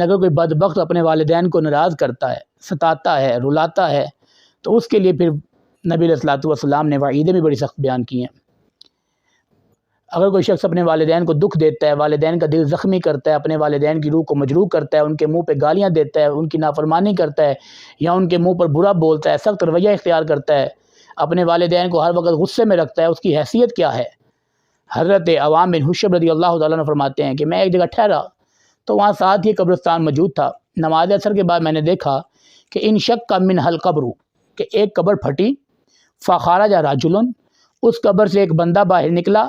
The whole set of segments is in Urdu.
اگر کوئی بدبخت اپنے والدین کو ناراض کرتا ہے، ستاتا ہے، رلاتا ہے، تو اس کے لیے پھر نبی علیہ الصلوۃ والسلام نے وعیدیں بھی بڑی سخت بیان کی ہیں۔ اگر کوئی شخص اپنے والدین کو دکھ دیتا ہے، والدین کا دل زخمی کرتا ہے، اپنے والدین کی روح کو مجروح کرتا ہے، ان کے منہ پہ گالیاں دیتا ہے، ان کی نافرمانی کرتا ہے، یا ان کے منہ پر برا بولتا ہے، سخت رویہ اختیار کرتا ہے، اپنے والدین کو ہر وقت غصے میں رکھتا ہے، اس کی حیثیت کیا ہے؟ حضرت عوام بن حشب رضی اللہ تعالیٰ عنہ فرماتے ہیں کہ میں ایک جگہ ٹھہرا تو وہاں ساتھ ہی قبرستان موجود تھا۔ نماز عصر کے بعد میں نے دیکھا کہ انشق منہ القبر، کہ ایک قبر پھٹی، فخرج رجل، اس قبر سے ایک بندہ باہر نکلا،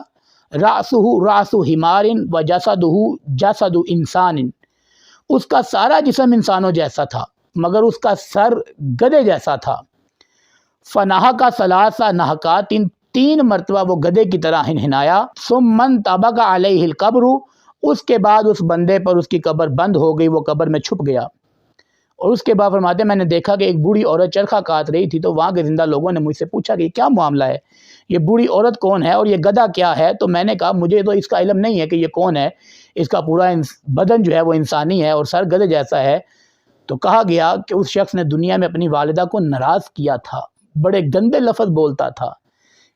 رأسہ رأس حمار و جسدہ جسد انسان، اس کا سارا جسم انسانوں جیسا تھا مگر اس کا سر گدھے جیسا تھا۔ فنہک ثلاث نہکات، تین مرتبہ وہ گدھے کی طرح ہنہنایا۔ ثم انطبق علیہ القبر، اس کے بعد اس بندے پر اس کی قبر بند ہو گئی، وہ قبر میں چھپ گیا۔ اور اس کے بعد فرماتے ہیں میں نے دیکھا کہ ایک بوڑھی عورت چرخہ کاٹ رہی تھی، تو وہاں کے زندہ لوگوں نے مجھ سے پوچھا کہ یہ کیا معاملہ ہے، یہ بوڑھی عورت کون ہے اور یہ گدھا کیا ہے؟ تو میں نے کہا مجھے تو اس کا علم نہیں ہے کہ یہ کون ہے، اس کا پورا بدن جو ہے وہ انسانی ہے اور سر گدھے جیسا ہے۔ تو کہا گیا کہ اس شخص نے دنیا میں اپنی والدہ کو ناراض کیا تھا، بڑے گندے لفظ بولتا تھا،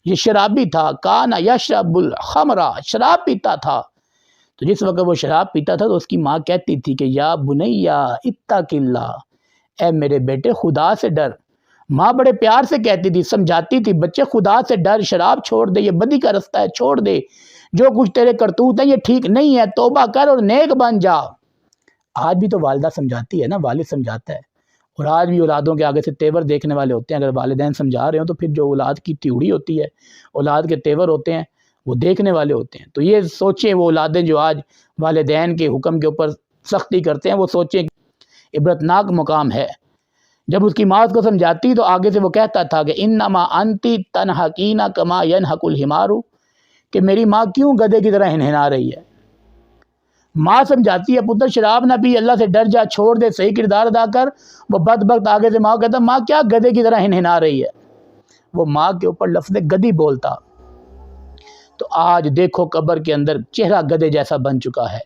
یہ شرابی تھا، کان یشرب الخمر، شراب پیتا تھا۔ تو جس وقت وہ شراب پیتا تھا تو اس کی ماں کہتی تھی کہ یا بنیا اتق اللہ، اے میرے بیٹے خدا سے ڈر۔ ماں بڑے پیار سے کہتی تھی، سمجھاتی تھی، بچے خدا سے ڈر، شراب چھوڑ دے، یہ بدی کا رستہ ہے، چھوڑ دے، جو کچھ تیرے کرتوت ہیں یہ ٹھیک نہیں ہے، توبہ کر اور نیک بن جا۔ آج بھی تو والدہ سمجھاتی ہے نا، والد سمجھاتا ہے، اور آج بھی اولادوں کے آگے سے تیور دیکھنے والے ہوتے ہیں۔ اگر والدین سمجھا رہے ہوں تو پھر جو اولاد کی تیوڑی ہوتی ہے، اولاد کے تیور ہوتے ہیں، وہ دیکھنے والے ہوتے ہیں۔ تو یہ سوچیں وہ اولادیں جو آج والدین کے حکم کے اوپر سختی کرتے ہیں، وہ سوچیں عبرتناک مقام ہے۔ جب اس کی ماں اس کو سمجھاتی تو آگے سے وہ کہتا تھا کہ انما انتی تنحکین کما ینحک الحمار، کہ میری ماں کیوں گدھے کی طرح ہنہنا رہی ہے۔ ماں سمجھاتی ہے پتر شراب نہ پی، اللہ سے ڈر جا، چھوڑ دے، صحیح کردار ادا کر۔ وہ بدبخت آگے سے ماں کہتا ماں کیا گدھے کی طرح ہنہنا رہی ہے، وہ ماں کے اوپر لفظ گدھی بولتا۔ تو آج دیکھو قبر کے اندر چہرہ گدھے جیسا بن چکا ہے،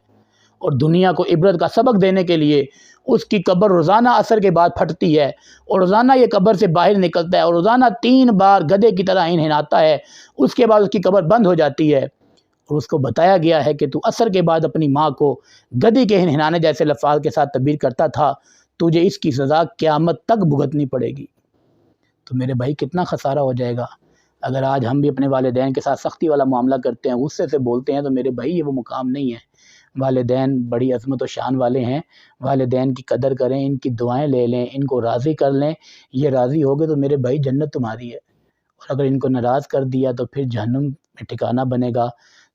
اور دنیا کو عبرت کا سبق دینے کے لیے اس کی قبر روزانہ عصر کے بعد پھٹتی ہے، اور روزانہ یہ قبر سے باہر نکلتا ہے، اور روزانہ 3 بار گدھے کی طرح ہنہناتا ہے، اس کے بعد اس کی قبر بند ہو جاتی ہے۔ اور اس کو بتایا گیا ہے کہ تو عصر کے بعد اپنی ماں کو گدھی کے ہنہنانے جیسے لفظ کے ساتھ تعبیر کرتا تھا، تجھے اس کی سزا قیامت تک بھگتنی پڑے گی۔ تو میرے بھائی کتنا خسارہ ہو جائے گا اگر آج ہم بھی اپنے والدین کے ساتھ سختی والا معاملہ کرتے ہیں، غصے سے بولتے ہیں، تو میرے بھائی یہ وہ مقام نہیں ہے۔ والدین بڑی عظمت و شان والے ہیں، والدین کی قدر کریں، ان کی دعائیں لے لیں، ان کو راضی کر لیں، یہ راضی ہو گئے تو میرے بھائی جنت تمہاری ہے، اور اگر ان کو ناراض کر دیا تو پھر جہنم میں ٹھکانہ بنے گا۔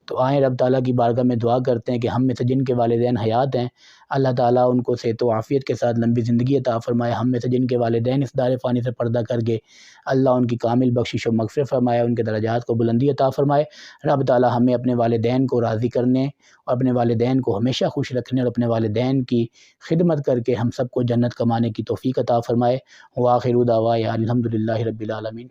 تو آئیں رب تعالیٰ کی بارگاہ میں دعا کرتے ہیں کہ ہم میں سے جن کے والدین حیات ہیں، اللہ تعالیٰ ان کو صحت و عافیت کے ساتھ لمبی زندگی عطا فرمائے۔ ہم میں سے جن کے والدین اس دار فانی سے پردہ کر گئے، اللہ ان کی کامل بخشش و مغفرت فرمائے، ان کے درجات کو بلندی عطا فرمائے۔ رب تعالیٰ ہمیں اپنے والدین کو راضی کرنے اور اپنے والدین کو ہمیشہ خوش رکھنے اور اپنے والدین کی خدمت کر کے ہم سب کو جنت کمانے کی توفیق عطا فرمائے۔ وآخر دعوانا الحمد للہ رب العالمین۔